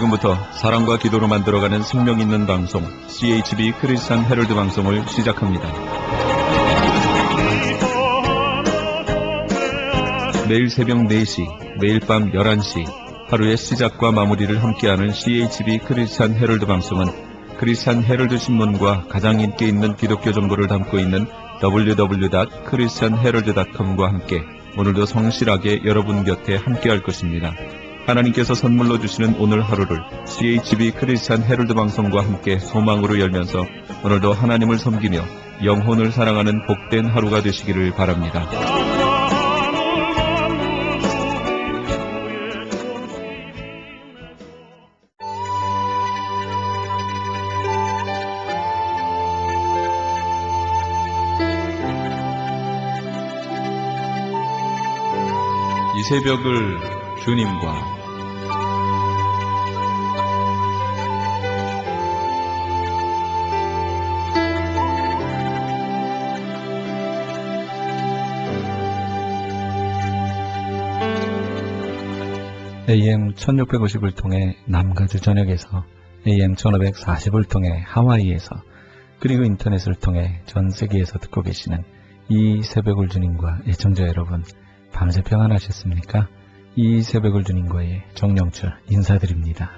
지금부터 사랑과 기도로 만들어가는 생명 있는 방송 CHB 크리스찬 헤럴드 방송을 시작합니다. 매일 새벽 4시, 매일 밤 11시 하루의 시작과 마무리를 함께하는 CHB 크리스찬 헤럴드 방송은 크리스찬 헤럴드 신문과 가장 인기 있는 기독교 정보를 담고 있는 www.christianherald.com과 함께 오늘도 성실하게 여러분 곁에 함께할 것입니다. 하나님께서 선물로 주시는 오늘 하루를 CHB 크리스찬 헤럴드 방송과 함께 소망으로 열면서 오늘도 하나님을 섬기며 영혼을 사랑하는 복된 하루가 되시기를 바랍니다. 이 새벽을 주님과 AM 1650을 통해 남가주 전역에서 AM 1540을 통해 하와이에서 그리고 인터넷을 통해 전 세계에서 듣고 계시는 이 새벽을 주님과 애청자 여러분, 밤새 평안하셨습니까? 이 새벽을 주님과의 정영철 인사드립니다.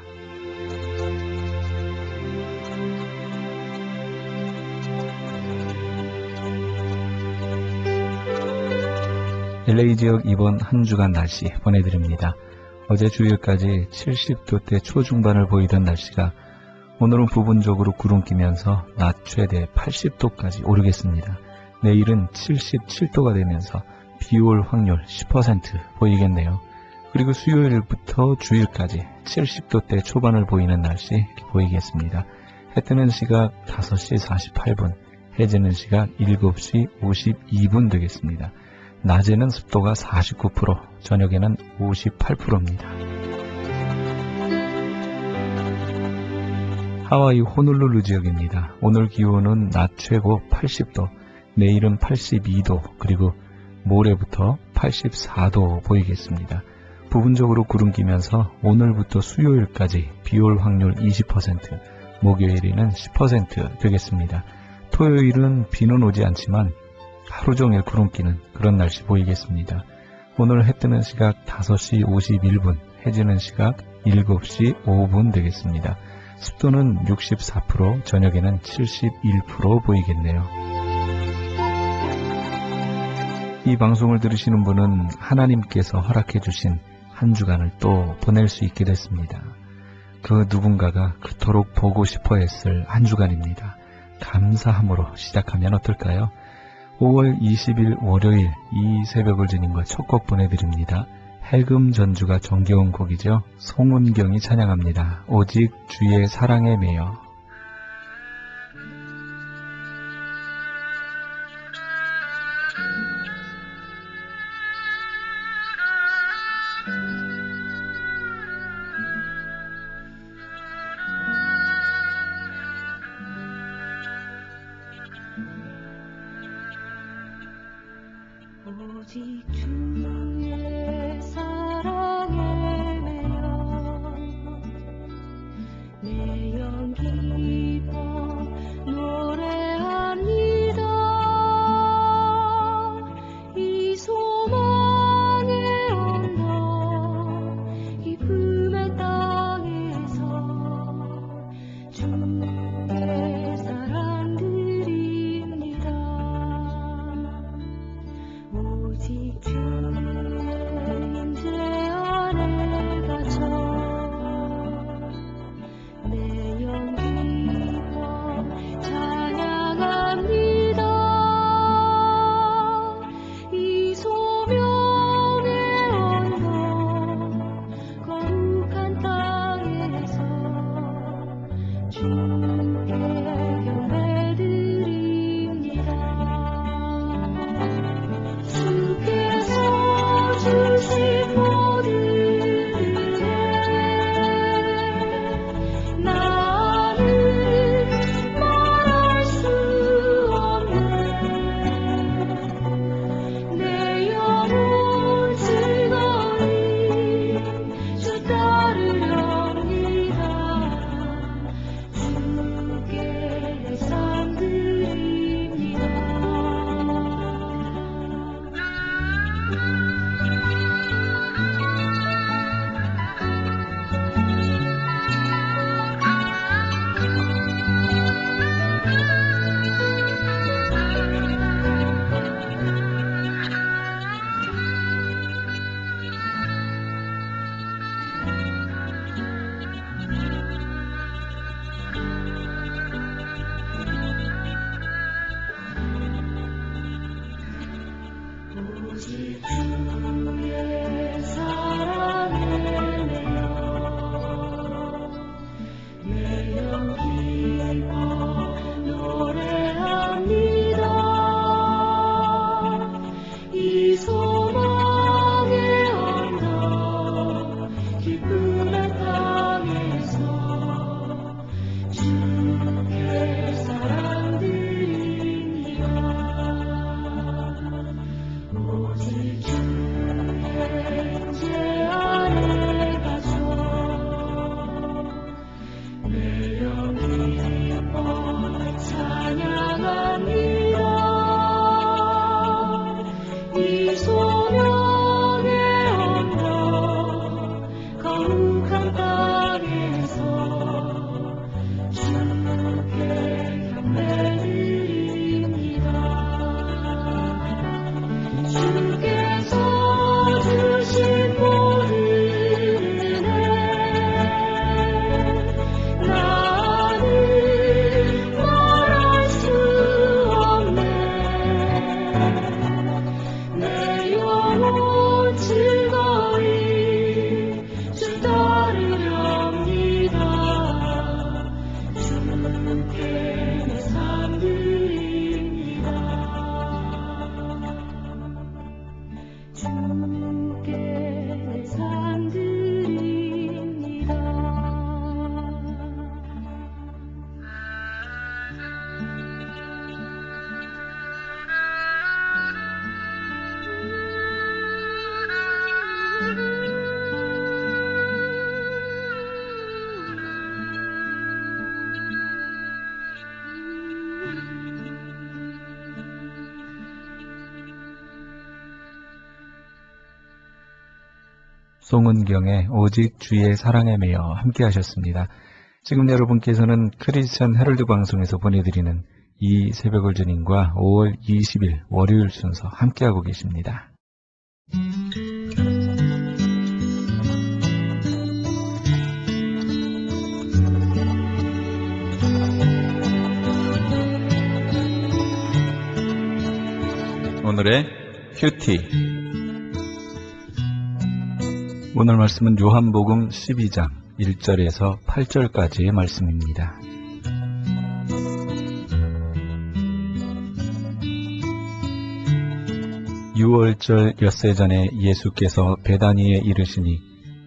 LA 지역 이번 한 주간 날씨 보내드립니다. 어제 주일까지 70도대 초중반을 보이던 날씨가 오늘은 부분적으로 구름 끼면서 낮 최대 80도까지 오르겠습니다. 내일은 77도가 되면서 비올 확률 10% 보이겠네요. 그리고 수요일부터 주일까지 70도대 초반을 보이는 날씨 보이겠습니다. 해 뜨는 시각 5시 48분, 해 지는 시각 7시 52분 되겠습니다. 낮에는 습도가 49%, 저녁에는 58%입니다. 하와이 호놀룰루 지역입니다. 오늘 기온은 낮 최고 80도, 내일은 82도, 그리고 모레부터 84도 보이겠습니다. 부분적으로 구름 끼면서 오늘부터 수요일까지 비올 확률 20%, 목요일에는 10% 되겠습니다. 토요일은 비는 오지 않지만 하루 종일 구름 끼는 그런 날씨 보이겠습니다. 오늘 해 뜨는 시각 5시 51분, 해 지는 시각 7시 5분 되겠습니다. 습도는 64%, 저녁에는 71% 보이겠네요. 이 방송을 들으시는 분은 하나님께서 허락해 주신 한 주간을 또 보낼 수 있게 됐습니다. 그 누군가가 그토록 보고 싶어 했을 한 주간입니다. 감사함으로 시작하면 어떨까요? 5월 20일 월요일 이 새벽을 주님과 첫 곡 보내드립니다. 해금 전주가 정겨운 곡이죠. 송은경이 찬양합니다. 오직 주의 사랑에 매여. 오직 주의 사랑에 매여 내 영 기뻐 노래합니다. 이 소망의 언덕 기쁨의 땅에서 주의 사랑 드립니다. 오직 주 송은경의 오직 주의 사랑에 매여 함께 하셨습니다. 지금 여러분께서는 크리스천 헤럴드 방송에서 보내드리는 이 새벽을 주님과 5월 20일 월요일 순서 함께하고 계십니다. 오늘의 큐티. 오늘 말씀은 요한복음 12장 1절에서 8절까지의 말씀입니다. 유월절 엿새 전에 예수께서 베다니에 이르시니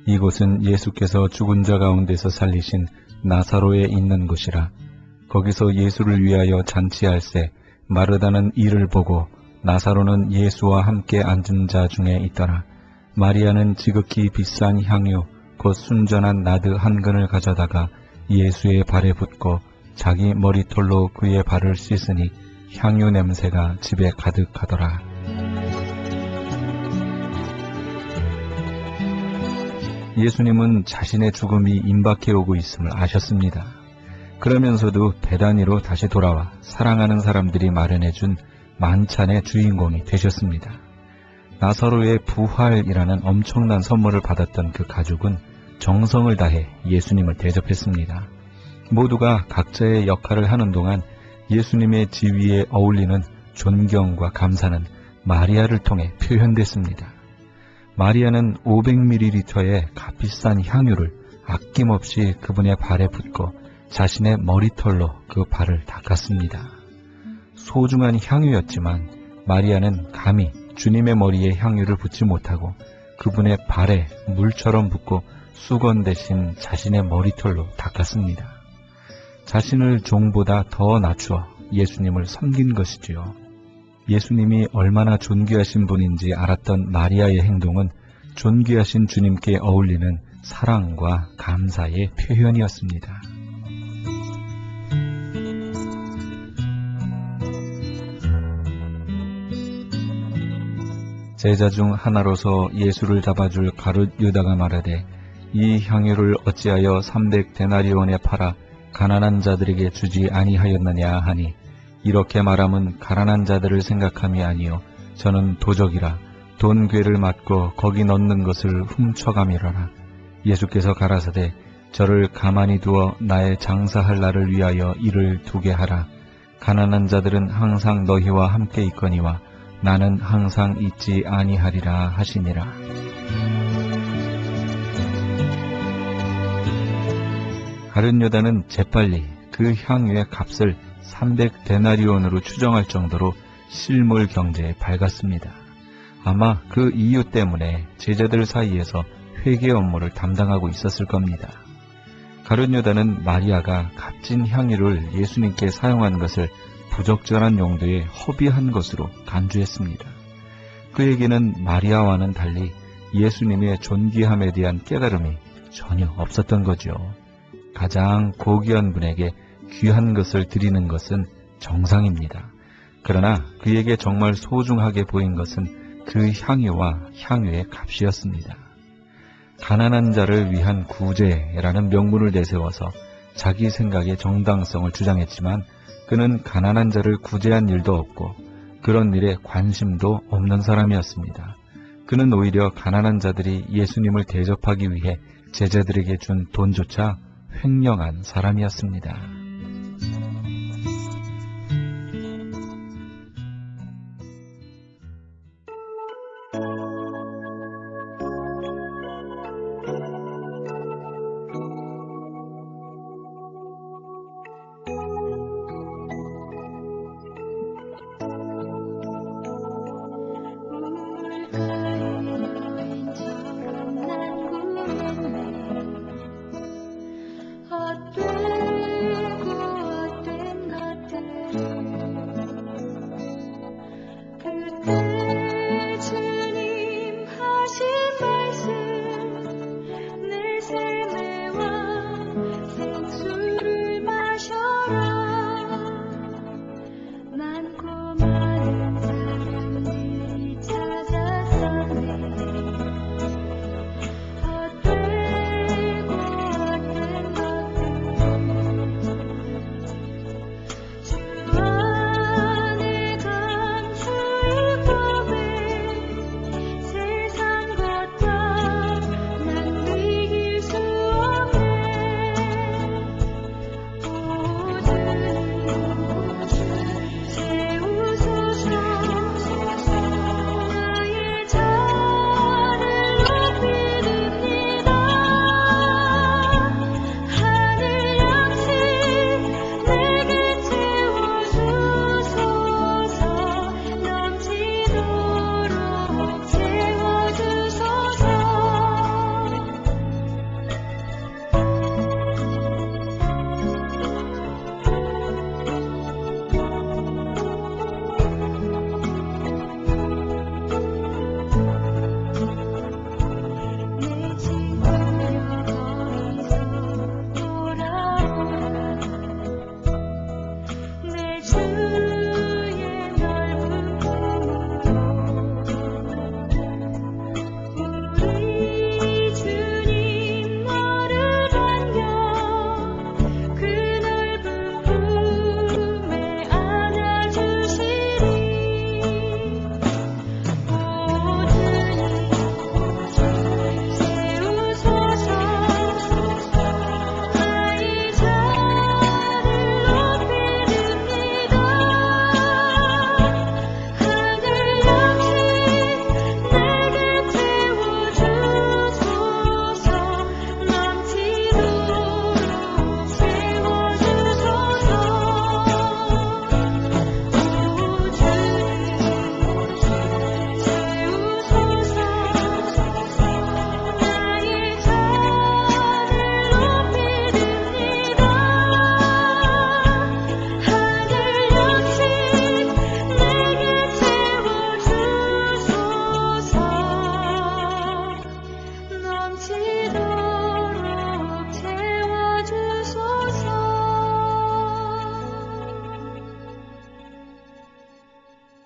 이곳은 예수께서 죽은 자 가운데서 살리신 나사로에 있는 곳이라. 거기서 예수를 위하여 잔치할새 마르다는 이를 보고 나사로는 예수와 함께 앉은 자 중에 있더라. 마리아는 지극히 비싼 향유 곧 순전한 나드 한 근을 가져다가 예수의 발에 붓고 자기 머리털로 그의 발을 씻으니 향유 냄새가 집에 가득하더라. 예수님은 자신의 죽음이 임박해 오고 있음을 아셨습니다. 그러면서도 베다니로 다시 돌아와 사랑하는 사람들이 마련해준 만찬의 주인공이 되셨습니다. 나사로의 부활이라는 엄청난 선물을 받았던 그 가족은 정성을 다해 예수님을 대접했습니다. 모두가 각자의 역할을 하는 동안 예수님의 지위에 어울리는 존경과 감사는 마리아를 통해 표현됐습니다. 마리아는 500ml의 값비싼 향유를 아낌없이 그분의 발에 붓고 자신의 머리털로 그 발을 닦았습니다. 소중한 향유였지만 마리아는 감히 주님의 머리에 향유를 붓지 못하고 그분의 발에 물처럼 붓고 수건 대신 자신의 머리털로 닦았습니다. 자신을 종보다 더 낮추어 예수님을 섬긴 것이지요. 예수님이 얼마나 존귀하신 분인지 알았던 마리아의 행동은 존귀하신 주님께 어울리는 사랑과 감사의 표현이었습니다. 제자 중 하나로서 예수를 잡아줄 가룟 유다가 말하되 이 향유를 어찌하여 300데나리온에 팔아 가난한 자들에게 주지 아니하였느냐 하니 이렇게 말함은 가난한 자들을 생각함이 아니요 저는 도적이라 돈괴를 맞고 거기 넣는 것을 훔쳐감이라라. 예수께서 가라사대 저를 가만히 두어 나의 장사할 날을 위하여 이를 두게 하라. 가난한 자들은 항상 너희와 함께 있거니와 나는 항상 있지 아니하리라 하시니라. 가룟 유다는 재빨리 그 향유의 값을 300데나리온으로 추정할 정도로 실물 경제에 밝았습니다. 아마 그 이유 때문에 제자들 사이에서 회계 업무를 담당하고 있었을 겁니다. 가룟 유다는 마리아가 값진 향유를 예수님께 사용한 것을 부적절한 용도에 허비한 것으로 간주했습니다. 그에게는 마리아와는 달리 예수님의 존귀함에 대한 깨달음이 전혀 없었던 거죠. 가장 고귀한 분에게 귀한 것을 드리는 것은 정상입니다. 그러나 그에게 정말 소중하게 보인 것은 그 향유와 향유의 값이었습니다. 가난한 자를 위한 구제라는 명분을 내세워서 자기 생각의 정당성을 주장했지만 그는 가난한 자를 구제한 일도 없고 그런 일에 관심도 없는 사람이었습니다. 그는 오히려 가난한 자들이 예수님을 대접하기 위해 제자들에게 준 돈조차 횡령한 사람이었습니다. 어떤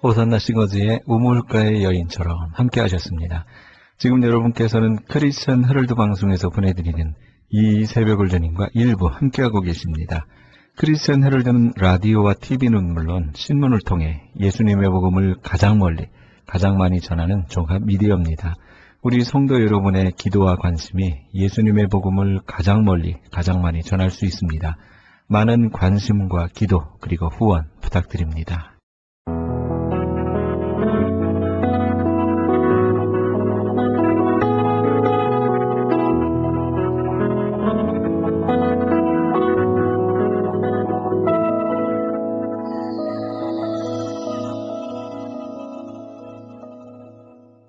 호산나 싱어즈의 우물가의 여인처럼 함께 하셨습니다. 지금 여러분께서는 크리스천 헤럴드 방송에서 보내드리는 이 새벽을 주님과 일부 함께하고 계십니다. 크리스천 헤럴드는 라디오와 TV는 물론 신문을 통해 예수님의 복음을 가장 멀리, 가장 많이 전하는 종합 미디어입니다. 우리 성도 여러분의 기도와 관심이 예수님의 복음을 가장 멀리, 가장 많이 전할 수 있습니다. 많은 관심과 기도 그리고 후원 부탁드립니다.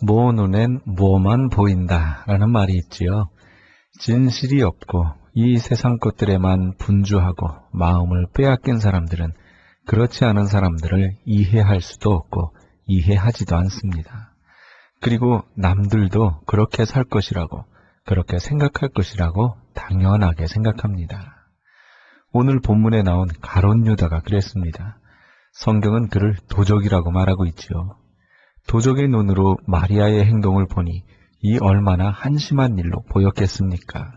모 눈엔 뭐만 보인다 라는 말이 있지요. 진실이 없고 이 세상 것들에만 분주하고 마음을 빼앗긴 사람들은 그렇지 않은 사람들을 이해할 수도 없고 이해하지도 않습니다. 그리고 남들도 그렇게 살 것이라고, 그렇게 생각할 것이라고 당연하게 생각합니다. 오늘 본문에 나온 가룟 유다가 그랬습니다. 성경은 그를 도적이라고 말하고 있지요. 도적의 눈으로 마리아의 행동을 보니 이 얼마나 한심한 일로 보였겠습니까?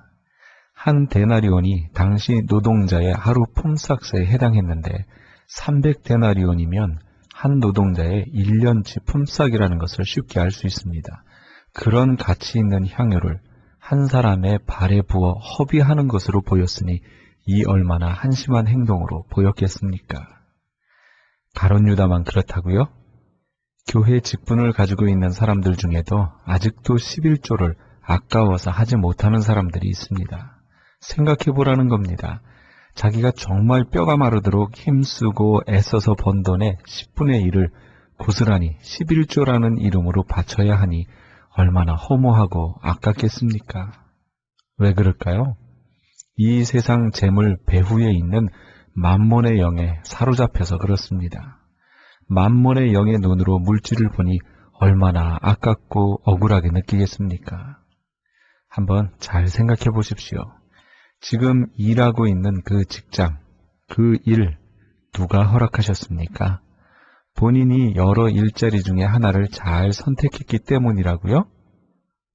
한 데나리온이 당시 노동자의 하루 품삯에 해당했는데 300데나리온이면 한 노동자의 1년치 품삯이라는 것을 쉽게 알 수 있습니다. 그런 가치 있는 향유를 한 사람의 발에 부어 허비하는 것으로 보였으니 이 얼마나 한심한 행동으로 보였겠습니까? 가룟 유다만 그렇다고요? 교회 직분을 가지고 있는 사람들 중에도 아직도 11조를 아까워서 하지 못하는 사람들이 있습니다. 생각해보라는 겁니다. 자기가 정말 뼈가 마르도록 힘쓰고 애써서 번 돈의 10분의 1을 고스란히 11조라는 이름으로 바쳐야 하니 얼마나 허무하고 아깝겠습니까? 왜 그럴까요? 이 세상 재물 배후에 있는 만몬의 영에 사로잡혀서 그렇습니다. 만몬의 영의 눈으로 물질을 보니 얼마나 아깝고 억울하게 느끼겠습니까? 한번 잘 생각해 보십시오. 지금 일하고 있는 그 직장, 그 일 누가 허락하셨습니까? 본인이 여러 일자리 중에 하나를 잘 선택했기 때문이라고요?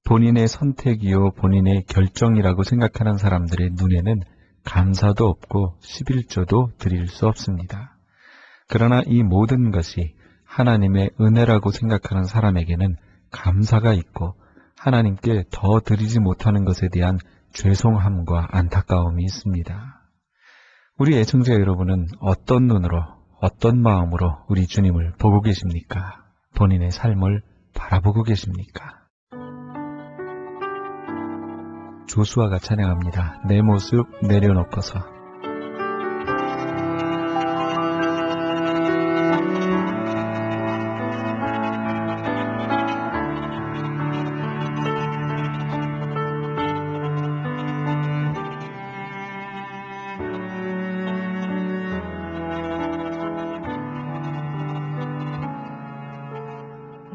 본인의 선택이요, 본인의 결정이라고 생각하는 사람들의 눈에는 감사도 없고 11조도 드릴 수 없습니다. 그러나 이 모든 것이 하나님의 은혜라고 생각하는 사람에게는 감사가 있고 하나님께 더 드리지 못하는 것에 대한 죄송함과 안타까움이 있습니다. 우리 애청자 여러분은 어떤 눈으로, 어떤 마음으로 우리 주님을 보고 계십니까? 본인의 삶을 바라보고 계십니까? 조수아가 찬양합니다. 내 모습 내려놓고서.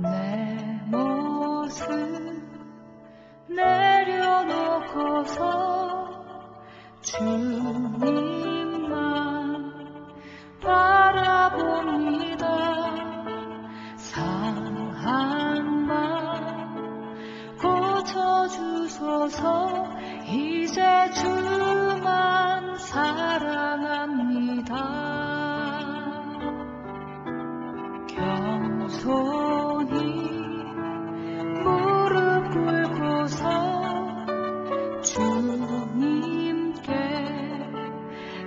내 모습 내려놓고서 주님만 바라봅니다. 상한 맘 고쳐주소서. 이제 주만 사랑합니다. 겸손히 무릎 꿇고서 주님께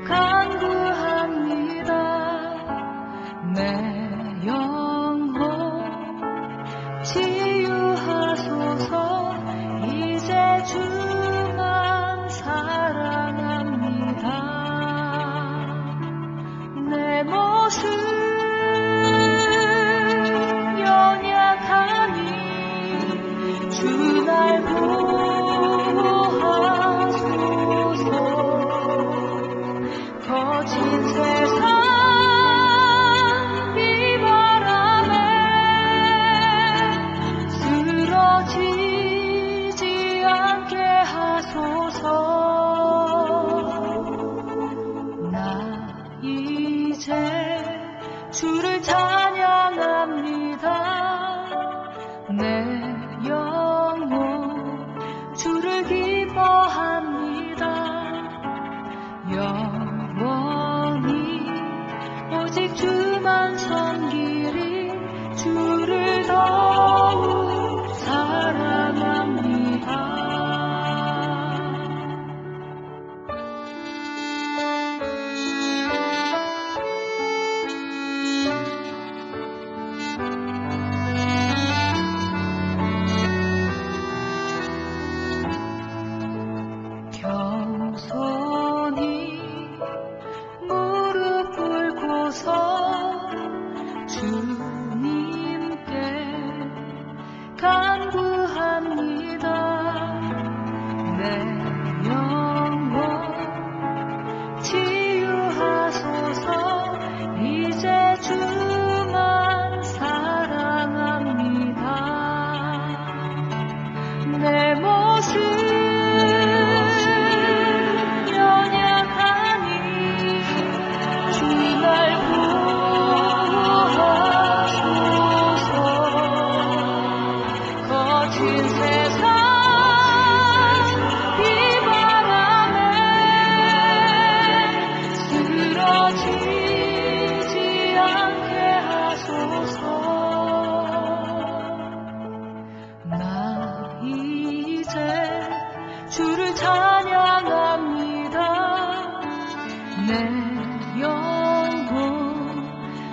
간구합니다. 내 영혼 치유하소서. 이제 주만 사랑합니다. 내 모습 연약하니 주 날 보호하소서. 거친 세상 비바람에 쓰러지지 않게 하소서. 나 이제 주를 찬양합니다. 내 영혼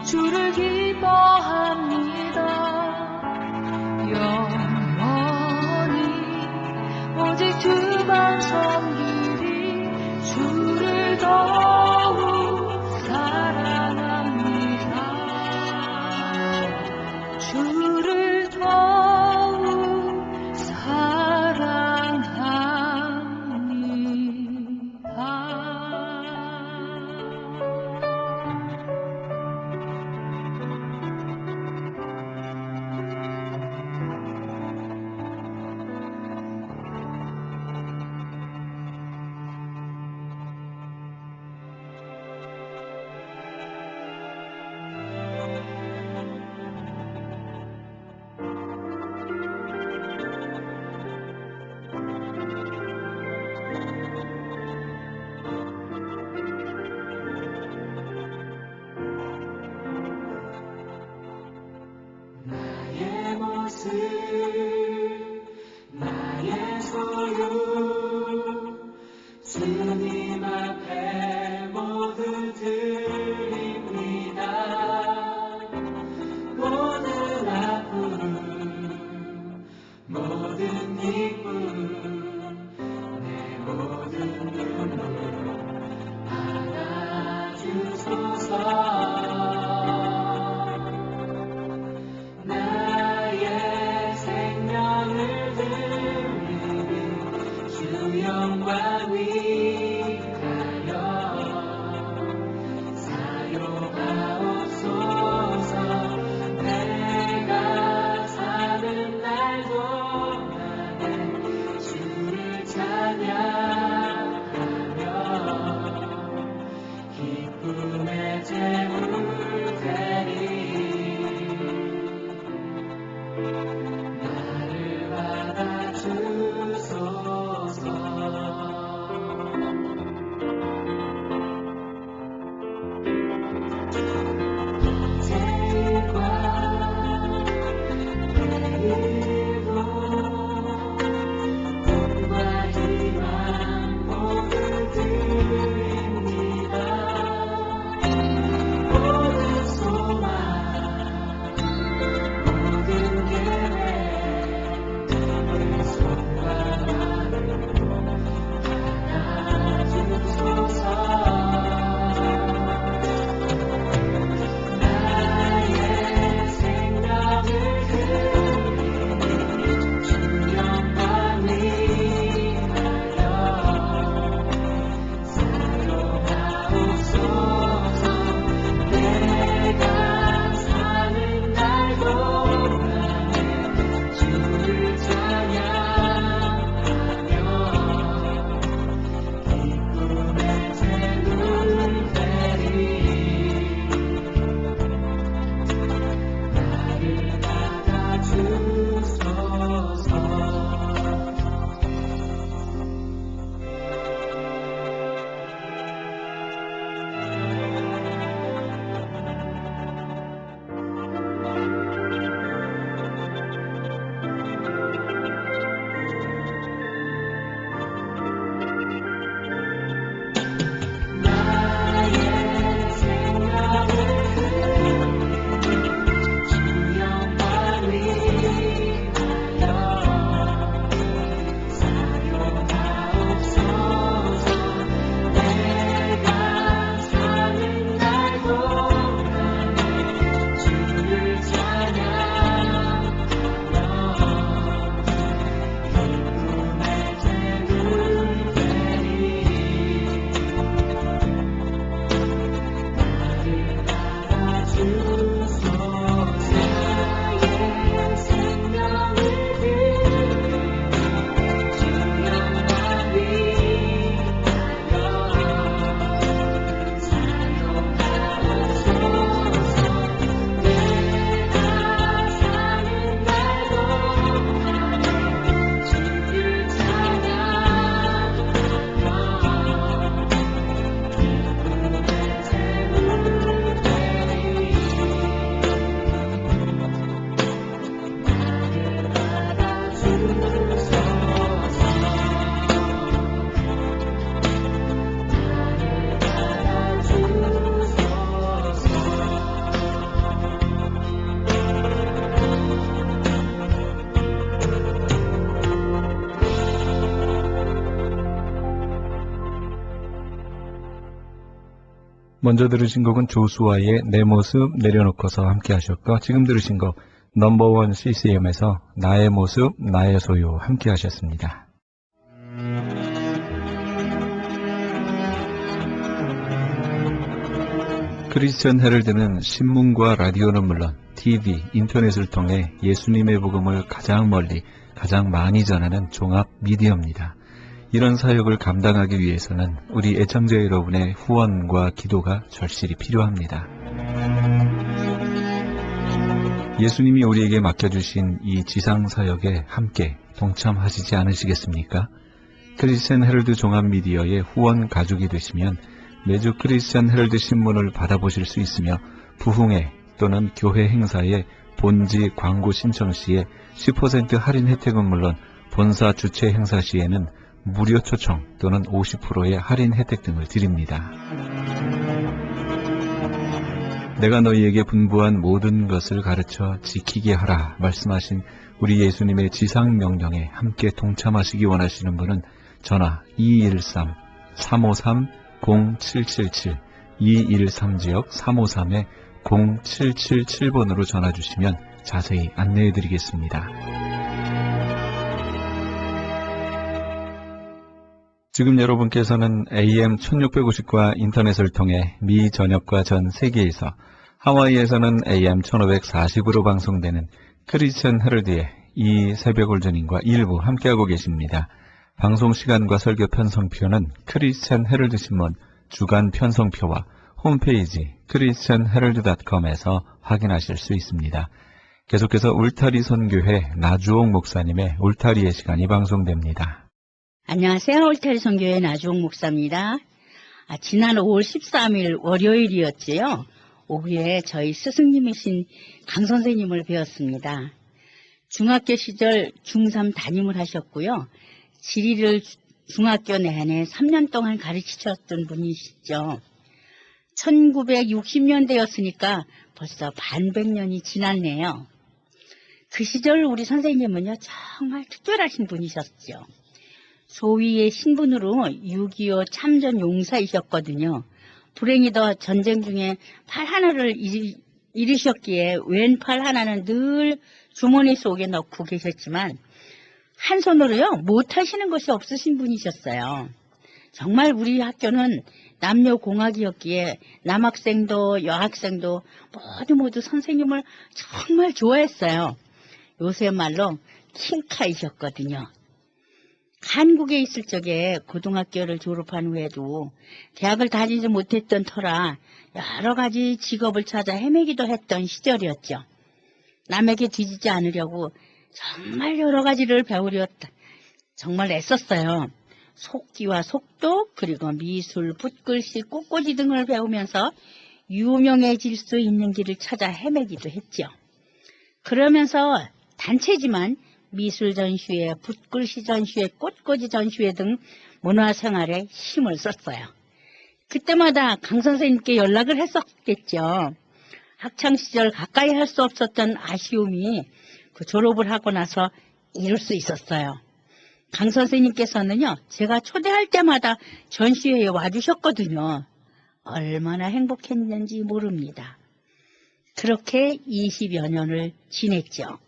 주를 기뻐합니다. 영원히 오직 주만 섬기리. 주를 더욱 사랑합니다. 주를 더욱 사랑합니다. 나의 소유 주님 앞에 모두 드립니다. 모든 아픔 모든 기쁨 내 모든 눈물 안아주소서. 영광 위하여 사용하옵소서. 내가 사는 날 동안에 주를 찬양하며 기쁨의 제물 되리. 나를 받아주소서. 모든 계획 먼저 들으신 곡은 조수아의 내 모습 내려놓고서 함께 하셨고, 지금 들으신 곡 넘버원 CCM에서 나의 모습 나의 소유 함께 하셨습니다. 크리스천 헤럴드는 신문과 라디오는 물론 TV, 인터넷을 통해 예수님의 복음을 가장 멀리, 가장 많이 전하는 종합 미디어입니다. 이런 사역을 감당하기 위해서는 우리 애청자 여러분의 후원과 기도가 절실히 필요합니다. 예수님이 우리에게 맡겨주신 이 지상사역에 함께 동참하시지 않으시겠습니까? 크리스천 헤럴드 종합미디어의 후원 가족이 되시면 매주 크리스천 헤럴드 신문을 받아보실 수 있으며 부흥회 또는 교회 행사에 본지 광고 신청 시에 10% 할인 혜택은 물론 본사 주최 행사 시에는 무료 초청 또는 50%의 할인 혜택 등을 드립니다. 내가 너희에게 분부한 모든 것을 가르쳐 지키게 하라 말씀하신 우리 예수님의 지상명령에 함께 동참하시기 원하시는 분은 전화 213-353-0777 213지역 353-0777번으로 전화 주시면 자세히 안내해 드리겠습니다. 지금 여러분께서는 AM 1650과 인터넷을 통해 미 전역과 전 세계에서, 하와이에서는 AM 1540으로 방송되는 크리스천 헤럴드의 이 새벽 올전인과 일부 함께하고 계십니다. 방송 시간과 설교 편성표는 크리스천 헤럴드 신문 주간 편성표와 홈페이지 christianherald.com에서 확인하실 수 있습니다. 계속해서 울타리 선교회 나주옥 목사님의 울타리의 시간이 방송됩니다. 안녕하세요. 울타리 선교회 나주옥 목사입니다. 지난 5월 13일 월요일이었지요. 오후에 저희 스승님이신 강 선생님을 배웠습니다. 중학교 시절 중3 담임을 하셨고요. 지리를 중학교 내내 3년 동안 가르치셨던 분이시죠. 1960년대였으니까 벌써 반백년이 지났네요. 그 시절 우리 선생님은요, 정말 특별하신 분이셨죠. 소위의 신분으로 6.25 참전 용사이셨거든요. 불행히도 전쟁 중에 팔 하나를 잃으셨기에 왼팔 하나는 늘 주머니 속에 넣고 계셨지만 한 손으로요, 못하시는 것이 없으신 분이셨어요. 정말 우리 학교는 남녀공학이었기에 남학생도 여학생도 모두 선생님을 정말 좋아했어요. 요새 말로 킹카이셨거든요. 한국에 있을 적에 고등학교를 졸업한 후에도 대학을 다니지 못했던 터라 여러 가지 직업을 찾아 헤매기도 했던 시절이었죠. 남에게 뒤지지 않으려고 정말 여러 가지를 배우려 정말 애썼어요. 속기와 속도, 그리고 미술, 붓글씨, 꽃꽂이 등을 배우면서 유명해질 수 있는 길을 찾아 헤매기도 했죠. 그러면서 단체지만 미술 전시회, 붓글씨 전시회, 꽃꽂이 전시회 등 문화생활에 힘을 썼어요. 그때마다 강 선생님께 연락을 했었겠죠. 학창시절 가까이 할 수 없었던 아쉬움이 그 졸업을 하고 나서 이룰 수 있었어요. 강 선생님께서는요, 제가 초대할 때마다 전시회에 와주셨거든요. 얼마나 행복했는지 모릅니다. 그렇게 20여 년을 지냈죠.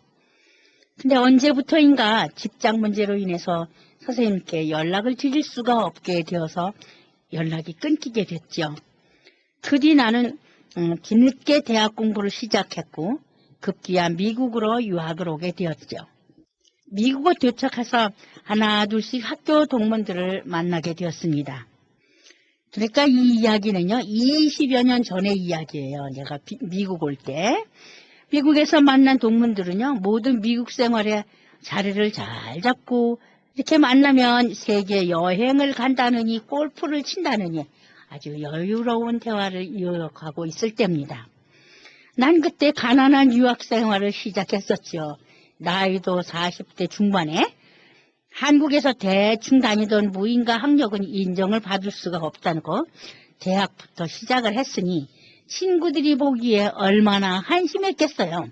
근데 언제부터인가 직장 문제로 인해서 선생님께 연락을 드릴 수가 없게 되어서 연락이 끊기게 됐죠. 그 뒤 나는 뒤늦게 대학 공부를 시작했고 급기야 미국으로 유학을 오게 되었죠. 미국에 도착해서 하나 둘씩 학교 동문들을 만나게 되었습니다. 그러니까 이 이야기는요, 20여 년 전의 이야기예요. 내가 미국 올 때. 미국에서 만난 동문들은요, 모든 미국 생활에 자리를 잘 잡고 이렇게 만나면 세계 여행을 간다느니 골프를 친다느니 아주 여유로운 대화를 이어가고 있을 때입니다. 난 그때 가난한 유학 생활을 시작했었죠. 나이도 40대 중반에. 한국에서 대충 다니던 무인가 학력은 인정을 받을 수가 없다는 거 대학부터 시작을 했으니 친구들이 보기에 얼마나 한심했겠어요.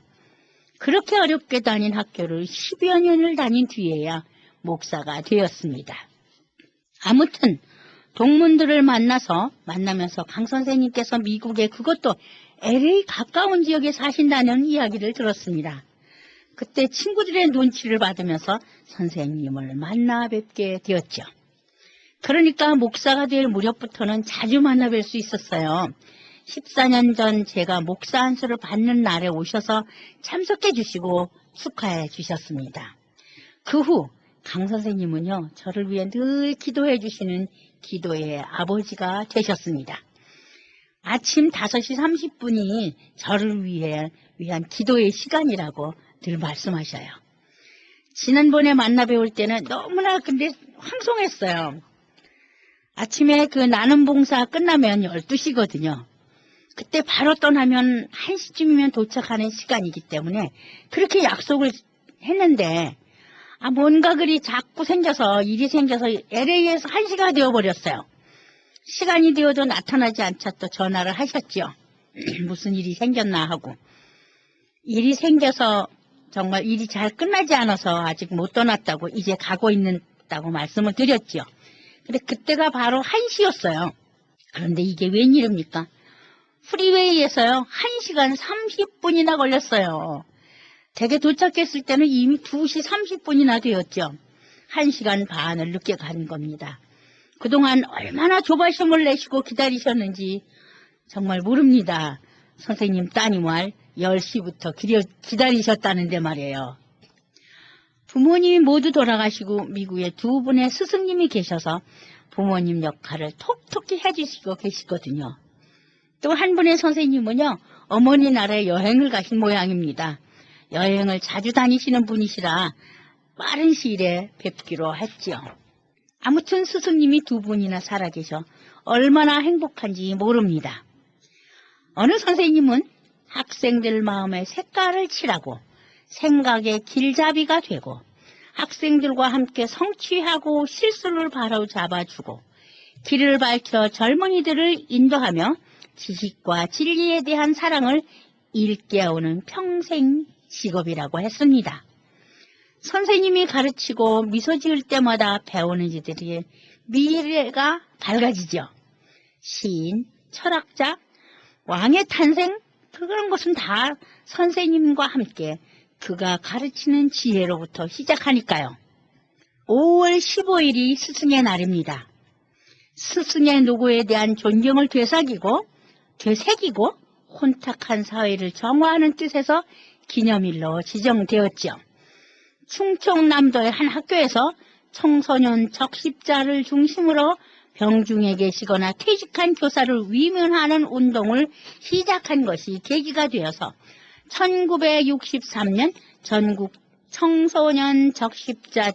그렇게 어렵게 다닌 학교를 10여 년을 다닌 뒤에야 목사가 되었습니다. 아무튼 동문들을 만나면서 강 선생님께서 미국에 그것도 LA 가까운 지역에 사신다는 이야기를 들었습니다. 그때 친구들의 눈치를 받으면서 선생님을 만나 뵙게 되었죠. 그러니까 목사가 될 무렵부터는 자주 만나 뵐 수 있었어요. 14년 전 제가 목사 안수를 받는 날에 오셔서 참석해 주시고 축하해 주셨습니다. 그 후 강 선생님은요, 저를 위해 늘 기도해 주시는 기도의 아버지가 되셨습니다. 아침 5시 30분이 저를 위한 기도의 시간이라고 늘 말씀하셔요. 지난번에 만나 뵈올 때는 너무나 근데 황송했어요. 아침에 그 나눔 봉사 끝나면 12시거든요. 그때 바로 떠나면 1시쯤이면 도착하는 시간이기 때문에 그렇게 약속을 했는데 뭔가 그리 자꾸 일이 생겨서 LA에서 1시가 되어버렸어요. 시간이 되어도 나타나지 않자 또 전화를 하셨죠. 무슨 일이 생겼나 하고. 일이 생겨서 정말 일이 잘 끝나지 않아서 아직 못 떠났다고 이제 가고 있다고 말씀을 드렸죠. 근데 그때가 바로 1시였어요. 그런데 이게 웬일입니까? 프리웨이에서요 1시간 30분이나 걸렸어요. 댁에 도착했을 때는 이미 2시 30분이나 되었죠. 1시간 반을 늦게 간 겁니다. 그동안 얼마나 조바심을 내시고 기다리셨는지 정말 모릅니다. 선생님 따님을 10시부터 기다리셨다는데 말이에요. 부모님이 모두 돌아가시고 미국에 2분의 스승님이 계셔서 부모님 역할을 톡톡히 해주시고 계시거든요. 또 한 분의 선생님은요, 어머니 나라에 여행을 가신 모양입니다. 여행을 자주 다니시는 분이시라 빠른 시일에 뵙기로 했죠. 아무튼 스승님이 2분이나 살아계셔 얼마나 행복한지 모릅니다. 어느 선생님은 학생들 마음에 색깔을 칠하고 생각의 길잡이가 되고 학생들과 함께 성취하고 실수를 바로잡아주고 길을 밝혀 젊은이들을 인도하며 지식과 진리에 대한 사랑을 일깨우는 평생 직업이라고 했습니다. 선생님이 가르치고 미소 지을 때마다 배우는 이들의 미래가 밝아지죠. 시인, 철학자, 왕의 탄생, 그런 것은 다 선생님과 함께 그가 가르치는 지혜로부터 시작하니까요. 5월 15일이 스승의 날입니다. 스승의 노고에 대한 존경을 되새기고 혼탁한 사회를 정화하는 뜻에서 기념일로 지정되었죠. 충청남도의 한 학교에서 청소년 적십자를 중심으로 병중에 계시거나 퇴직한 교사를 위문하는 운동을 시작한 것이 계기가 되어서 1963년 전국 청소년 적십자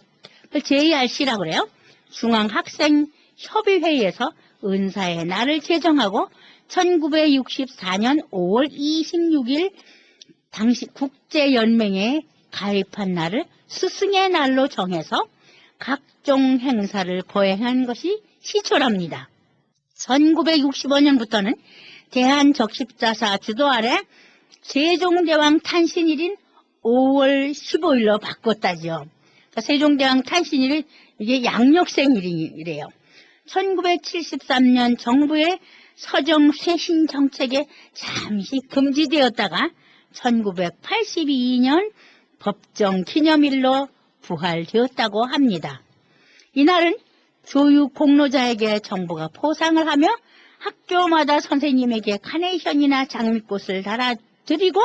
JRC라고 그래요. 중앙학생협의회에서 은사의 날을 제정하고 1964년 5월 26일 당시 국제연맹에 가입한 날을 스승의 날로 정해서 각종 행사를 거행한 것이 시초랍니다. 1965년부터는 대한적십자사 주도 아래 세종대왕 탄신일인 5월 15일로 바꿨다죠. 그러니까 세종대왕 탄신일이 이게 양력생일이래요. 1973년 정부의 서정 쇄신 정책에 잠시 금지되었다가 1982년 법정 기념일로 부활되었다고 합니다. 이날은 교육 공로자에게 정부가 포상을 하며 학교마다 선생님에게 카네이션이나 장미꽃을 달아드리고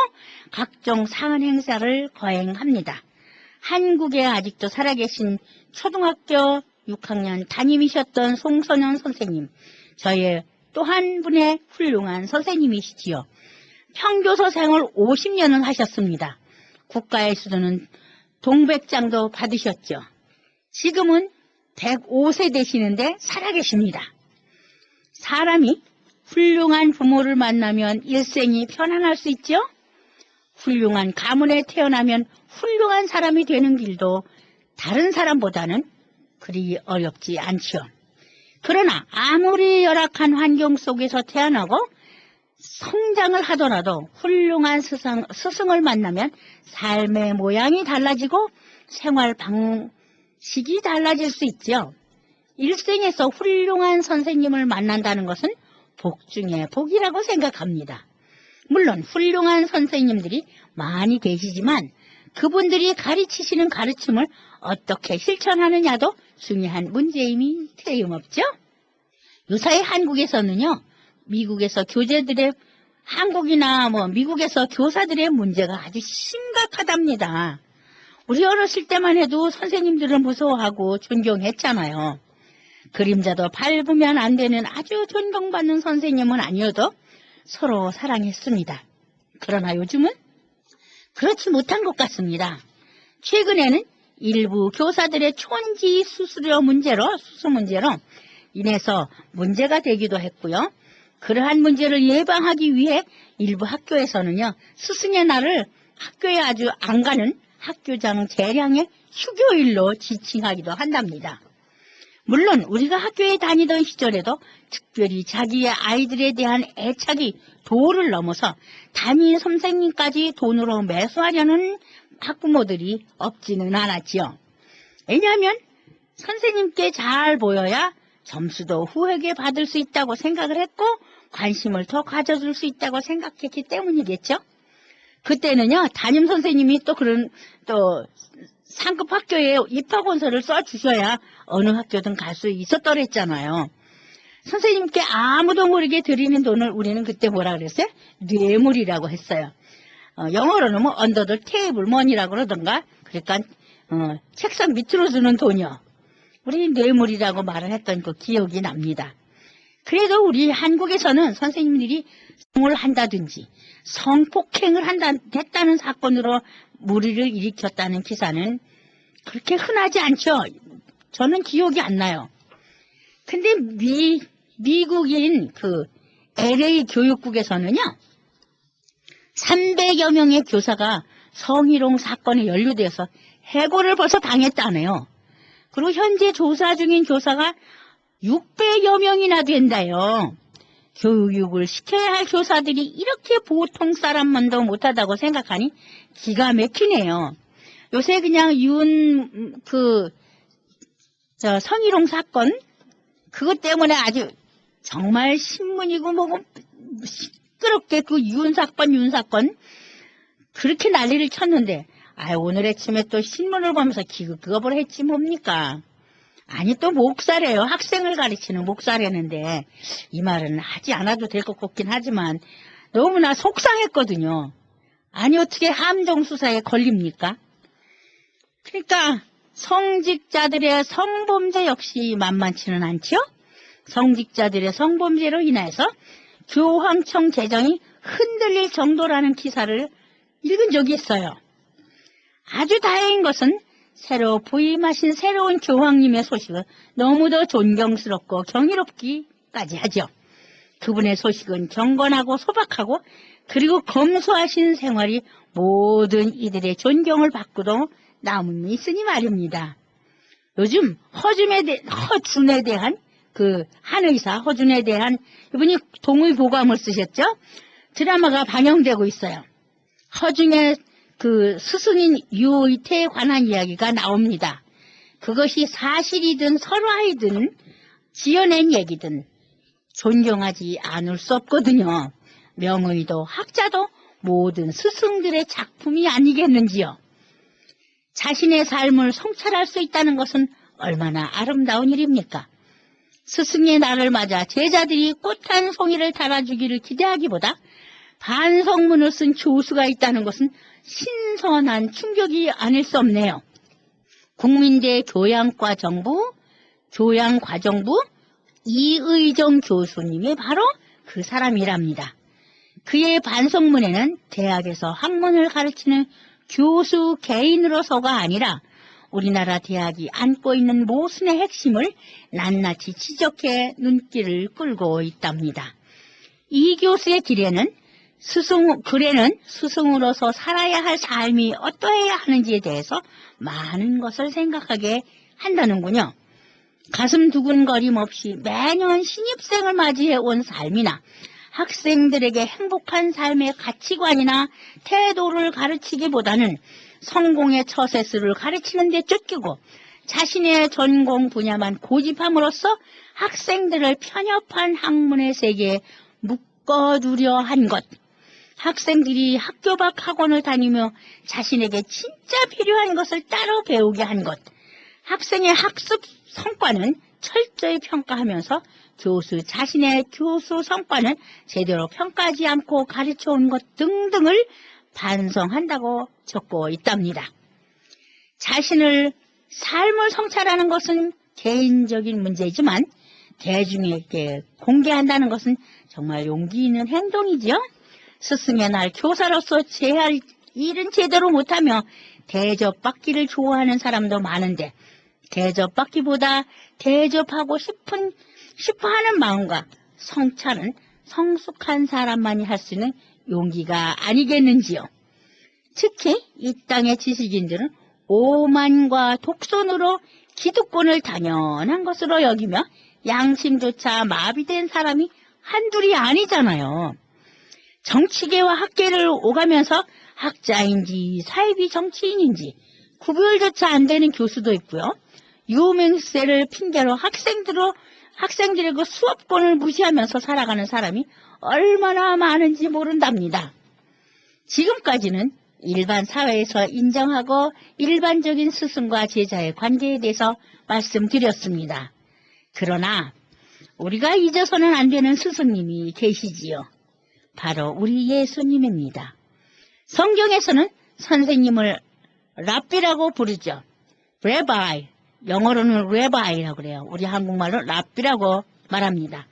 각종 상은 행사를 거행합니다. 한국에 아직도 살아계신 초등학교 6학년 담임이셨던 송선현 선생님, 저의 또 한 분의 훌륭한 선생님이시지요. 평교서 생활 50년을 하셨습니다. 국가에서는 동백장도 받으셨죠. 지금은 105세 되시는데 살아계십니다. 사람이 훌륭한 부모를 만나면 일생이 편안할 수 있죠. 훌륭한 가문에 태어나면 훌륭한 사람이 되는 길도 다른 사람보다는 그리 어렵지 않죠. 그러나 아무리 열악한 환경 속에서 태어나고 성장을 하더라도 훌륭한 스승을 만나면 삶의 모양이 달라지고 생활 방식이 달라질 수 있죠. 일생에서 훌륭한 선생님을 만난다는 것은 복 중에 복이라고 생각합니다. 물론 훌륭한 선생님들이 많이 계시지만 그분들이 가르치시는 가르침을 어떻게 실천하느냐도 중요한 문제임이 틀림없죠. 요사이 한국에서는요, 미국에서 교재들의 한국이나 미국에서 교사들의 문제가 아주 심각하답니다. 우리 어렸을 때만 해도 선생님들을 무서워하고 존경했잖아요. 그림자도 밟으면 안 되는 아주 존경받는 선생님은 아니어도 서로 사랑했습니다. 그러나 요즘은 그렇지 못한 것 같습니다. 최근에는 일부 교사들의 촌지 수수 문제로 인해서 문제가 되기도 했고요. 그러한 문제를 예방하기 위해 일부 학교에서는요, 스승의 날을 학교에 아주 안 가는 학교장 재량의 휴교일로 지칭하기도 한답니다. 물론 우리가 학교에 다니던 시절에도 특별히 자기의 아이들에 대한 애착이 도를 넘어서 담임 선생님까지 돈으로 매수하려는 학부모들이 없지는 않았지요. 왜냐하면 선생님께 잘 보여야 점수도 후하게 받을 수 있다고 생각을 했고 관심을 더 가져줄 수 있다고 생각했기 때문이겠죠. 그때는요, 담임 선생님이 또 상급 학교에 입학원서를 써주셔야 어느 학교든 갈 수 있었더랬잖아요. 선생님께 아무도 모르게 드리는 돈을 우리는 그때 뭐라 그랬어요? 뇌물이라고 했어요. 영어로는 under the table money라고 그러던가, 그러니까 책상 밑으로 주는 돈이요. 우리 뇌물이라고 말을 했던 그 기억이 납니다. 그래도 우리 한국에서는 선생님들이 성을 한다든지 성폭행을 했다는 사건으로 무리를 일으켰다는 기사는 그렇게 흔하지 않죠. 저는 기억이 안 나요. 근데 미국인 그 LA 교육국에서는요, 300여 명의 교사가 성희롱 사건에 연루되어서 해고를 벌써 당했다네요. 그리고 현재 조사 중인 교사가 600여 명이나 된다요. 교육을 시켜야 할 교사들이 이렇게 보통 사람만도 못하다고 생각하니 기가 막히네요. 요새 그냥 성희롱 사건, 그것 때문에 아주 정말 신문이고 뭐고 시끄럽게 그 윤사건 그렇게 난리를 쳤는데, 오늘 아침에 또 신문을 보면서 기겁을 했지 뭡니까? 아니, 또 목사래요. 학생을 가르치는 목사라는데 이 말은 하지 않아도 될 것 같긴 하지만 너무나 속상했거든요. 아니, 어떻게 함정 수사에 걸립니까? 그러니까 성직자들의 성범죄 역시 만만치는 않죠? 성직자들의 성범죄로 인해서 교황청 재정이 흔들릴 정도라는 기사를 읽은 적이 있어요. 아주 다행인 것은 새로 부임하신 새로운 교황님의 소식은 너무도 존경스럽고 경이롭기까지 하죠. 그분의 소식은 경건하고 소박하고 그리고 검소하신 생활이 모든 이들의 존경을 받고도 남음이 있으니 말입니다. 요즘 허준에 대한 한의사 허준에 대한 이분이 동의보감을 쓰셨죠? 드라마가 방영되고 있어요. 허준의 스승인 유의태에 관한 이야기가 나옵니다. 그것이 사실이든 설화이든 지어낸 얘기든 존경하지 않을 수 없거든요. 명의도 학자도 모든 스승들의 작품이 아니겠는지요. 자신의 삶을 성찰할 수 있다는 것은 얼마나 아름다운 일입니까? 스승의 날을 맞아 제자들이 꽃 한 송이를 달아주기를 기대하기보다 반성문을 쓴 교수가 있다는 것은 신선한 충격이 아닐 수 없네요. 국민대 교양과정부 이의정 교수님이 바로 그 사람이랍니다. 그의 반성문에는 대학에서 학문을 가르치는 교수 개인으로서가 아니라 우리나라 대학이 안고 있는 모순의 핵심을 낱낱이 지적해 눈길을 끌고 있답니다. 이 교수의 글에는 스승으로서 살아야 할 삶이 어떠해야 하는지에 대해서 많은 것을 생각하게 한다는군요. 가슴 두근거림 없이 매년 신입생을 맞이해 온 삶이나 학생들에게 행복한 삶의 가치관이나 태도를 가르치기보다는 성공의 처세술을 가르치는 데 쫓기고 자신의 전공 분야만 고집함으로써 학생들을 편협한 학문의 세계에 묶어두려 한 것. 학생들이 학교 밖 학원을 다니며 자신에게 진짜 필요한 것을 따로 배우게 한 것. 학생의 학습 성과는 철저히 평가하면서 교수 자신의 교수 성과는 제대로 평가하지 않고 가르쳐 온 것 등등을 반성한다고 적고 있답니다. 자신을 삶을 성찰하는 것은 개인적인 문제이지만 대중에게 공개한다는 것은 정말 용기 있는 행동이지요. 스승의 날 교사로서 제 할 일은 제대로 못하며 대접받기를 좋아하는 사람도 많은데 대접받기보다 대접하고 싶어하는 마음과 성찰은 성숙한 사람만이 할 수 있는 용기가 아니겠는지요. 특히 이 땅의 지식인들은 오만과 독선으로 기득권을 당연한 것으로 여기며 양심조차 마비된 사람이 한둘이 아니잖아요. 정치계와 학계를 오가면서 학자인지 사이비 정치인인지 구별조차 안 되는 교수도 있고요. 유명세를 핑계로 학생들의 그 수업권을 무시하면서 살아가는 사람이 얼마나 많은지 모른답니다. 지금까지는 일반 사회에서 인정하고 일반적인 스승과 제자의 관계에 대해서 말씀드렸습니다. 그러나 우리가 잊어서는 안 되는 스승님이 계시지요. 바로 우리 예수님입니다. 성경에서는 선생님을 랍비라고 부르죠. 레바이, 영어로는 레바이라고 그래요. 우리 한국말로 랍비라고 말합니다.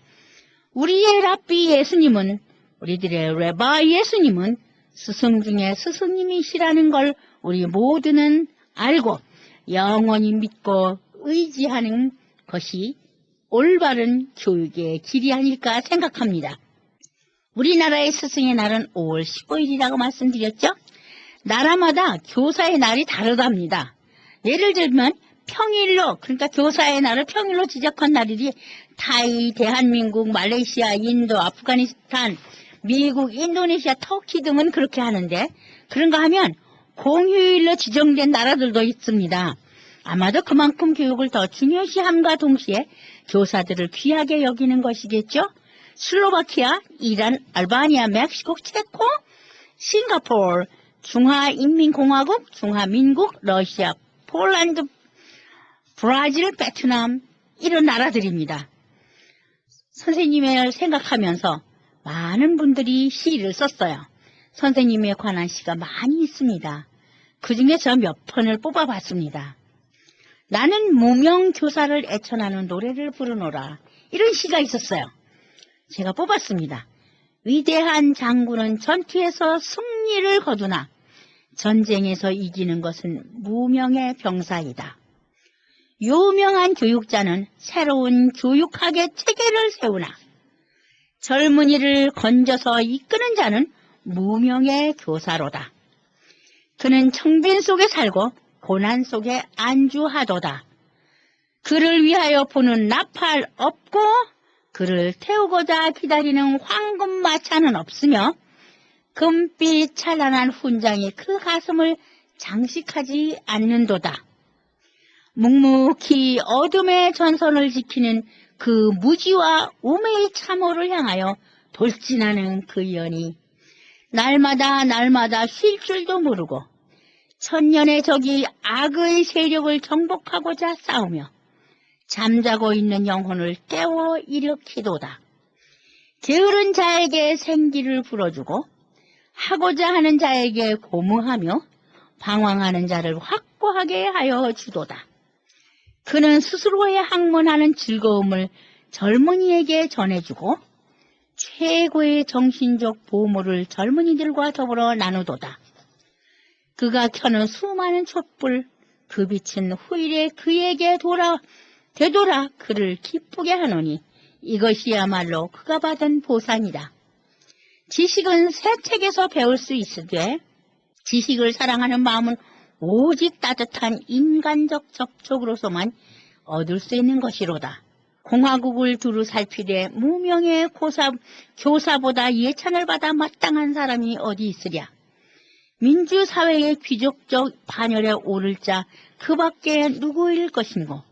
우리의 랍비 예수님은, 우리들의 레바이 예수님은 스승 중에 스승님이시라는 걸 우리 모두는 알고 영원히 믿고 의지하는 것이 올바른 교육의 길이 아닐까 생각합니다. 우리나라의 스승의 날은 5월 15일이라고 말씀드렸죠? 나라마다 교사의 날이 다르답니다. 예를 들면 평일로, 그러니까 교사의 날을 평일로 지적한 날이 타이, 대한민국, 말레이시아, 인도, 아프가니스탄, 미국, 인도네시아, 터키 등은 그렇게 하는데 그런가 하면 공휴일로 지정된 나라들도 있습니다. 아마도 그만큼 교육을 더 중요시함과 동시에 교사들을 귀하게 여기는 것이겠죠. 슬로바키아, 이란, 알바니아, 멕시코, 체코, 싱가포르, 중화인민공화국, 중화민국, 러시아, 폴란드, 브라질, 베트남 이런 나라들입니다. 선생님을 생각하면서 많은 분들이 시를 썼어요. 선생님에 관한 시가 많이 있습니다. 그중에 저 몇 편을 뽑아봤습니다. 나는 무명 교사를 애천하는 노래를 부르노라. 이런 시가 있었어요. 제가 뽑았습니다. 위대한 장군은 전투에서 승리를 거두나 전쟁에서 이기는 것은 무명의 병사이다. 유명한 교육자는 새로운 교육학의 체계를 세우나 젊은이를 건져서 이끄는 자는 무명의 교사로다. 그는 청빈 속에 살고 고난 속에 안주하도다. 그를 위하여 보는 나팔 없고 그를 태우고자 기다리는 황금마차는 없으며 금빛 찬란한 훈장이 그 가슴을 장식하지 않는도다. 묵묵히 어둠의 전선을 지키는 그 무지와 우매의 참호를 향하여 돌진하는 그 연이 날마다 쉴 줄도 모르고 천년의 적이 악의 세력을 정복하고자 싸우며 잠자고 있는 영혼을 깨워 일으키도다. 게으른 자에게 생기를 불어주고 하고자 하는 자에게 고무하며 방황하는 자를 확고하게 하여 주도다. 그는 스스로의 학문하는 즐거움을 젊은이에게 전해주고 최고의 정신적 보물을 젊은이들과 더불어 나누도다. 그가 켜는 수많은 촛불, 그 빛은 후일에 그에게 되돌아 그를 기쁘게 하노니 이것이야말로 그가 받은 보상이다. 지식은 새 책에서 배울 수 있으되 지식을 사랑하는 마음은 오직 따뜻한 인간적 접촉으로서만 얻을 수 있는 것이로다. 공화국을 두루 살피되 무명의 교사보다 예찬을 받아 마땅한 사람이 어디 있으랴. 민주사회의 귀족적 반열에 오를 자 그 밖에 누구일 것인고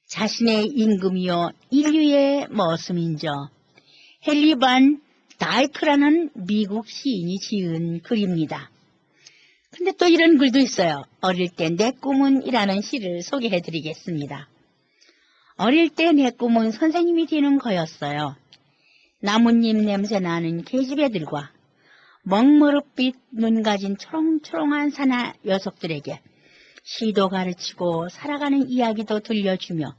자신의 임금이요 인류의 머슴인저 헨리 반 다이크라는 미국 시인이 지은 글입니다. 근데 또 이런 글도 있어요. 어릴 때 내 꿈은 이라는 시를 소개해드리겠습니다. 어릴 때 내 꿈은 선생님이 되는 거였어요. 나뭇잎 냄새 나는 계집애들과 먹머릇빛 눈 가진 초롱초롱한 사나 녀석들에게 시도 가르치고 살아가는 이야기도 들려주며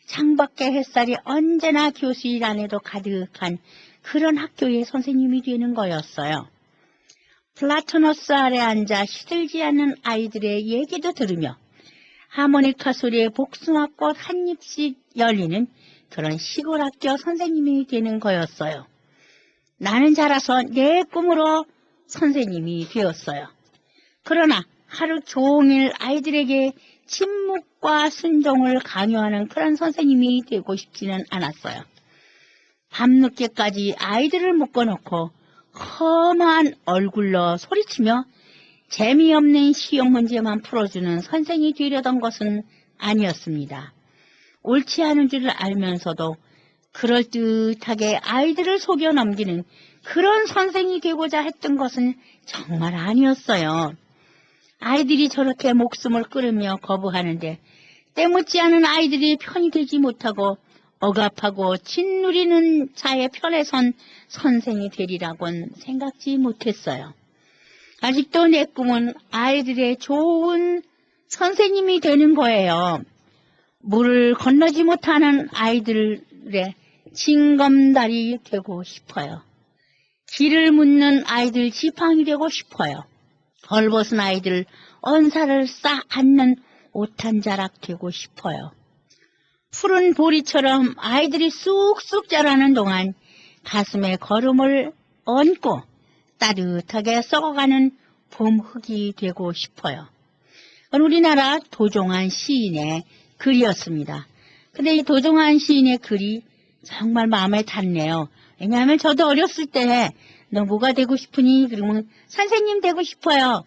창밖의 햇살이 언제나 교실 안에도 가득한 그런 학교의 선생님이 되는 거였어요. 플라토너스 아래 앉아 시들지 않는 아이들의 얘기도 들으며 하모니카 소리에 복숭아꽃 한 입씩 열리는 그런 시골 학교 선생님이 되는 거였어요. 나는 자라서 내 꿈으로 선생님이 되었어요. 그러나 하루 종일 아이들에게 침묵과 순종을 강요하는 그런 선생님이 되고 싶지는 않았어요. 밤늦게까지 아이들을 묶어놓고 험한 얼굴로 소리치며 재미없는 시험 문제만 풀어주는 선생이 되려던 것은 아니었습니다. 옳지 않은 줄 알면서도 그럴듯하게 아이들을 속여 넘기는 그런 선생이 되고자 했던 것은 정말 아니었어요. 아이들이 저렇게 목숨을 끊으며 거부하는데 때묻지 않은 아이들이 편이 되지 못하고 억압하고 짓누리는 자의 편에 선 선생이 되리라고는 생각지 못했어요. 아직도 내 꿈은 아이들의 좋은 선생님이 되는 거예요. 물을 건너지 못하는 아이들의 징검다리 되고 싶어요. 길을 묻는 아이들 지팡이 되고 싶어요. 벌벗은 아이들 언사를 쌓 앉는 옷 한 자락 되고 싶어요. 푸른 보리처럼 아이들이 쑥쑥 자라는 동안 가슴에 걸음을 얹고 따뜻하게 썩어가는 봄 흙이 되고 싶어요. 우리나라 도종환 시인의 글이었습니다. 근데 이 도종환 시인의 글이 정말 마음에 닿네요. 왜냐하면 저도 어렸을 때 너 뭐가 되고 싶으니? 그러면 선생님 되고 싶어요.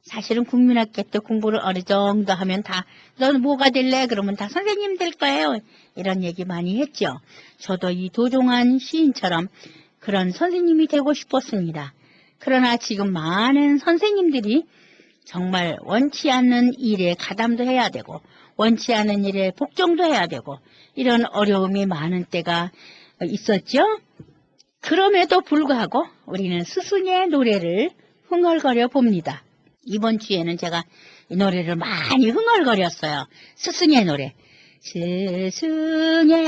사실은 국민학교 때 공부를 어느 정도 하면 다 너는 뭐가 될래? 그러면 다 선생님 될 거예요. 이런 얘기 많이 했죠. 저도 이 도종환 시인처럼 그런 선생님이 되고 싶었습니다. 그러나 지금 많은 선생님들이 정말 원치 않는 일에 가담도 해야 되고 원치 않은 일에 복종도 해야 되고 이런 어려움이 많은 때가 있었죠. 그럼에도 불구하고 우리는 스승의 노래를 흥얼거려 봅니다. 이번 주에는 제가 이 노래를 많이 흥얼거렸어요. 스승의 노래. 스승의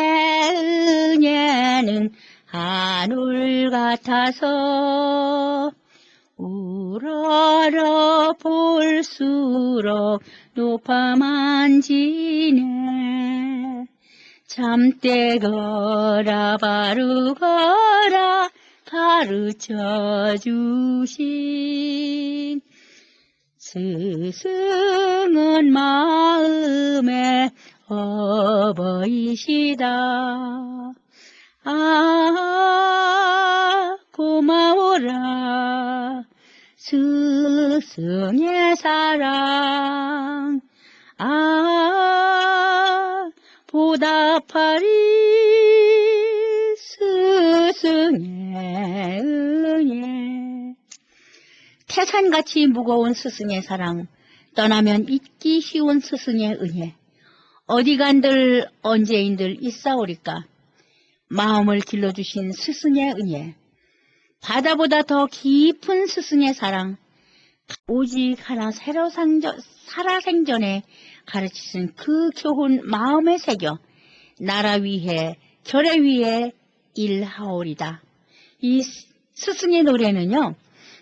은혜는 하늘 같아서 우러러 볼수록 높아만 지네. 참되거라 바르거라 가르쳐 주신 스승은 마음의 어버이시다. 아 고마워라 스승의 사랑. 아 보답하리 스승의 은혜. 태산같이 무거운 스승의 사랑, 떠나면 잊기 쉬운 스승의 은혜. 어디간들 언제인들 있사오리까. 마음을 길러주신 스승의 은혜. 바다보다 더 깊은 스승의 사랑. 오직 하나 살아생전에 가르치신 그 교훈 마음에 새겨 나라 위해 결의 위해 일하오리다. 이 스승의 노래는요,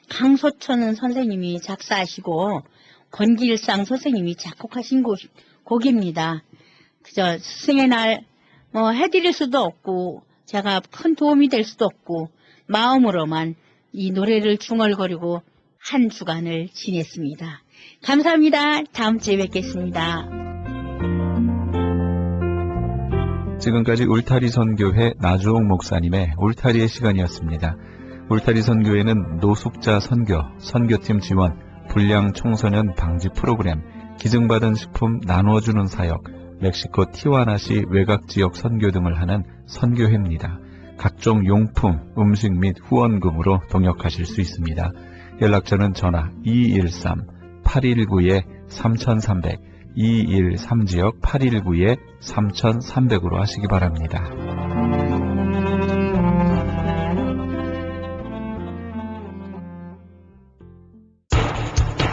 강소천 선생님이 작사하시고 권길상 선생님이 작곡하신 곡입니다. 그저 스승의 날 해드릴 수도 없고 제가 큰 도움이 될 수도 없고 마음으로만 이 노래를 중얼거리고 한 주간을 지냈습니다. 감사합니다. 다음 주에 뵙겠습니다. 지금까지 울타리 선교회 나주홍 목사님의 울타리의 시간이었습니다. 울타리 선교회는 노숙자 선교, 선교팀 지원, 불량 청소년 방지 프로그램, 기증받은 식품 나눠주는 사역, 멕시코 티와나시 외곽지역 선교 등을 하는 선교회입니다. 각종 용품, 음식 및 후원금으로 동역하실 수 있습니다. 연락처는 전화 213-819-3300, 213지역 819-3300으로 하시기 바랍니다.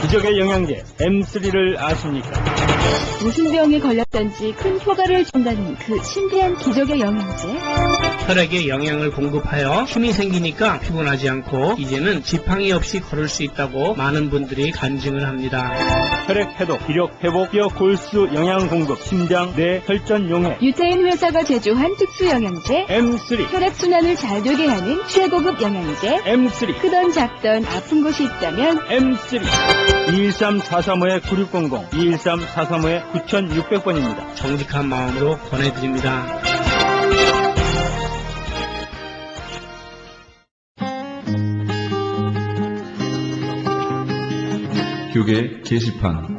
기적의 영양제 M3를 아십니까? 무슨 병에 걸렸던지 큰 효과를 준다는 그 신비한 기적의 영양제. 혈액에 영양을 공급하여 힘이 생기니까 피곤하지 않고 이제는 지팡이 없이 걸을 수 있다고 많은 분들이 간증을 합니다. 혈액 해독, 기력 회복, 뼈 골수 영양 공급, 심장, 뇌, 혈전 용해. 유태인 회사가 제조한 특수 영양제. M3, 혈액순환을 잘 되게 하는 최고급 영양제. M3, 크던 작던 아픈 곳이 있다면 M3. 213-435-9600, 213-435-9600번입니다. 정직한 마음으로 권해드립니다. 교계 게시판.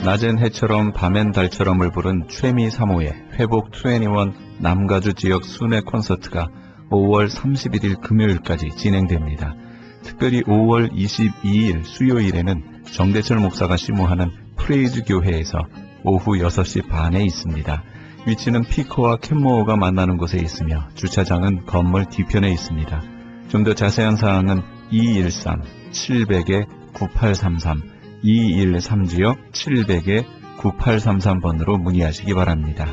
낮엔 해처럼 밤엔 달처럼을 부른 최미 3호의 회복 21 남가주 지역 순회 콘서트가 5월 31일 금요일까지 진행됩니다. 특별히 5월 22일 수요일에는 정대철 목사가 심호하는 프레이즈 교회에서 오후 6시 반에 있습니다. 위치는 피커와 캔모어가 만나는 곳에 있으며 주차장은 건물 뒤편에 있습니다. 좀 더 자세한 사항은 213-700-9833, 213지역 700-9833번으로 문의하시기 바랍니다.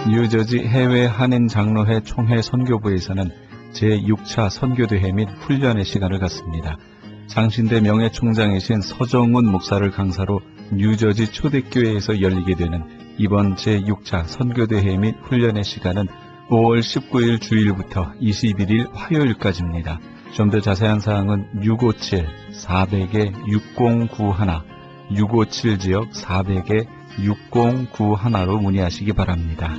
뉴저지 해외 한인 장로회 총회 선교부에서는 제6차 선교대회 및 훈련의 시간을 갖습니다. 장신대 명예총장이신 서정훈 목사를 강사로 뉴저지 초대교회에서 열리게 되는 이번 제6차 선교대회 및 훈련의 시간은 5월 19일 주일부터 21일 화요일까지입니다. 좀 더 자세한 사항은 657-400-6091, 657지역 400-6091로 문의하시기 바랍니다.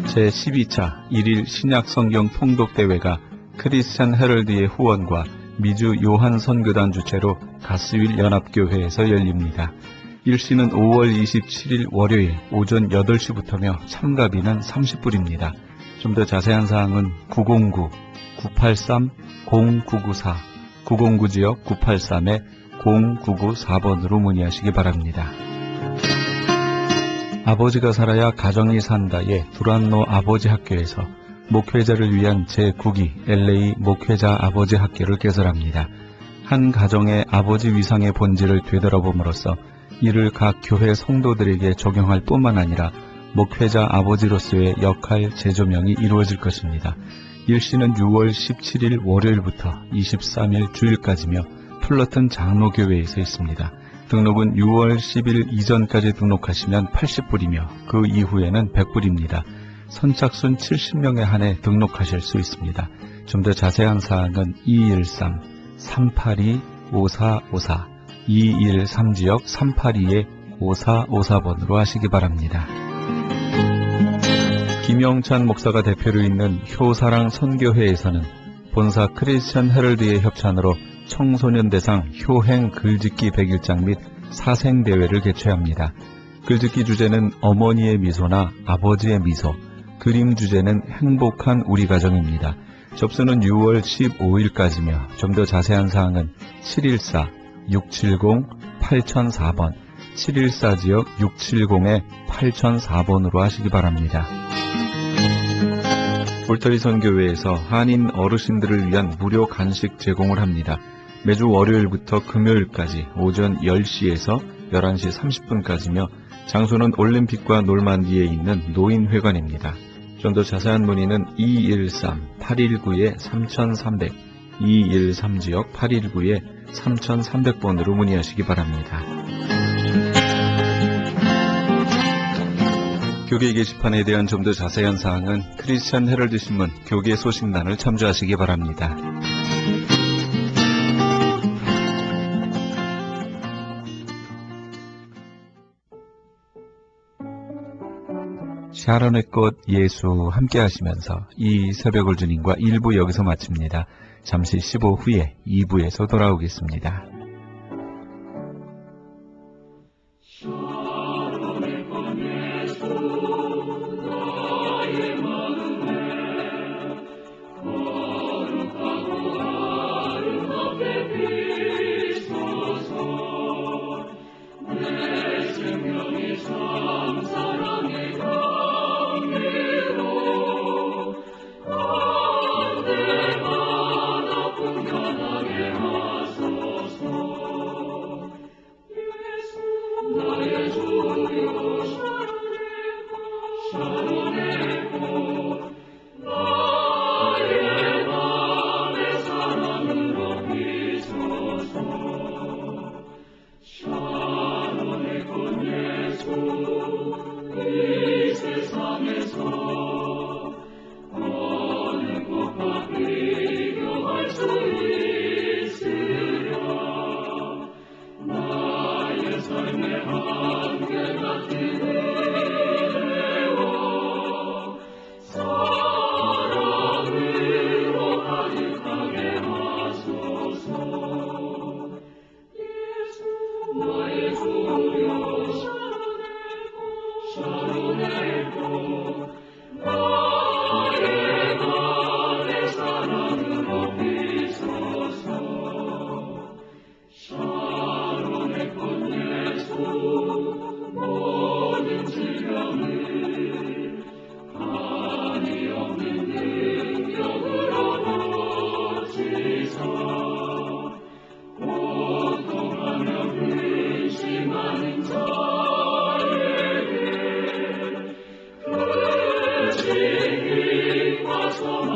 제12차 1일 신약성경 통독대회가 크리스찬 헤럴드의 후원과 미주 요한 선교단 주최로 가스윌 연합교회에서 열립니다. 일시는 5월 27일 월요일 오전 8시부터며 참가비는 30불입니다. 좀 더 자세한 사항은 909-983-0994, 909지역 983-0994번으로 문의하시기 바랍니다. 아버지가 살아야 가정이 산다의 두란노 아버지 학교에서 목회자를 위한 제9기 LA 목회자 아버지 학교를 개설합니다. 한 가정의 아버지 위상의 본질을 되돌아봄으로써 이를 각 교회 성도들에게 적용할 뿐만 아니라 목회자 아버지로서의 역할 재조명이 이루어질 것입니다. 일시는 6월 17일 월요일부터 23일 주일까지며 플러튼 장로교회에서 있습니다. 등록은 6월 10일 이전까지 등록하시면 80불이며 그 이후에는 100불입니다. 선착순 70명에 한해 등록하실 수 있습니다. 좀 더 자세한 사항은 213-382-5454, 213지역 382-5454번으로 하시기 바랍니다. 김영찬 목사가 대표로 있는 효사랑 선교회에서는 본사 크리스천 헤럴드의 협찬으로 청소년 대상 효행 글짓기 100일장 및 사생대회를 개최합니다. 글짓기 주제는 어머니의 미소나 아버지의 미소, 그림 주제는 행복한 우리 가정입니다. 접수는 6월 15일까지며 좀 더 자세한 사항은 714-670-8004번, 714지역 670-8004번으로 하시기 바랍니다. 울타리 선교회에서 한인 어르신들을 위한 무료 간식 제공을 합니다. 매주 월요일부터 금요일까지 오전 10시에서 11시 30분까지며 장소는 올림픽과 놀만디에 있는 노인회관입니다. 좀 더 자세한 문의는 213-819-3300, 213지역 819-3300번으로 문의하시기 바랍니다. 교계 게시판에 대한 좀 더 자세한 사항은 크리스천 헤럴드 신문 교계 소식란을 참조하시기 바랍니다. 샤론의 꽃 예수 함께 하시면서 이 새벽을 주님과 1부 여기서 마칩니다. 잠시 15 후에 2부에서 돌아오겠습니다. 소망